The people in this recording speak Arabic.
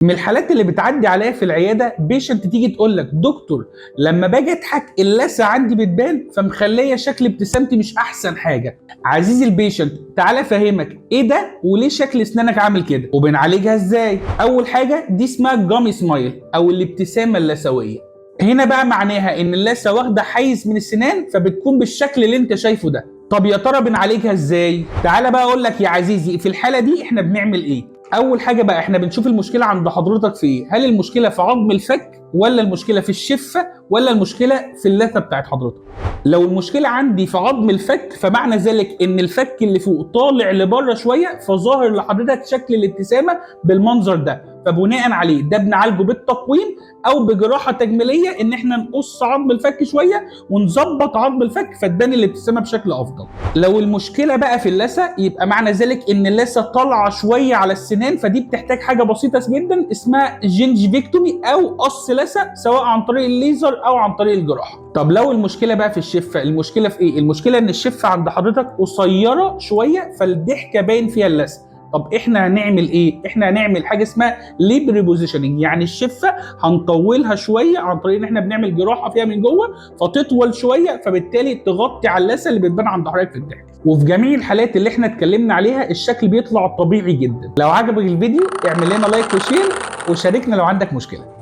من الحالات اللي بتعدي عليا في العياده بيشنت تيجي تقول لك دكتور لما باجي اضحك اللثه عندي بتبان فمخليه شكل ابتسامتي مش احسن حاجه. عزيزي البيشنت تعالى افهمك ايه ده وليه شكل اسنانك عامل كده وبنعالجها ازاي. اول حاجه دي اسمها جامي سمايل او الابتسامه اللثويه. هنا بقى معناها ان اللثه واخده حيز من السنان فبتكون بالشكل اللي انت شايفه ده. طب يا ترى بنعالجها ازاي؟ تعالى بقى اقول لك يا عزيزي في الحاله دي احنا بنعمل ايه. اول حاجه بقى احنا بنشوف المشكله عند حضرتك في ايه، هل المشكله في عظم الفك ولا المشكله في الشفه ولا المشكله في اللثه بتاعت حضرتك. لو المشكله عندي في عظم الفك فمعنى ذلك ان الفك اللي فوق طالع لبره شويه فظاهر لحضرتك شكل الابتسامه بالمنظر ده، فبناء عليه ده بنعالجه بالتقويم او بجراحه تجميليه ان احنا نقص عظم الفك شويه ونظبط عظم الفك فتبان الابتسامه بشكل افضل. لو المشكله بقى في اللثه يبقى معنى ذلك ان اللثه طالعه شويه على السنان فدي بتحتاج حاجه بسيطه جدا اسمها جينجيفيكتومي او قص لثه سواء عن طريق الليزر او عن طريق الجراحه. طب لو المشكله بقى في الشفه، المشكله في ايه؟ المشكله ان الشفه عند حضرتك قصيره شويه فالضحكه باين فيها اللثه. طب احنا هنعمل ايه؟ احنا هنعمل حاجه اسمها ليب ريبوزيشننج، يعني الشفه هنطولها شويه عن طريق ان احنا بنعمل جراحه فيها من جوه فتطول شويه فبالتالي تغطي على اللثه اللي بتبان عند حضرتك في الضحك. وفي جميع الحالات اللي احنا اتكلمنا عليها الشكل بيطلع طبيعي جدا. لو عجبك الفيديو اعمل لنا لايك وشير وشاركنا لو عندك مشكله.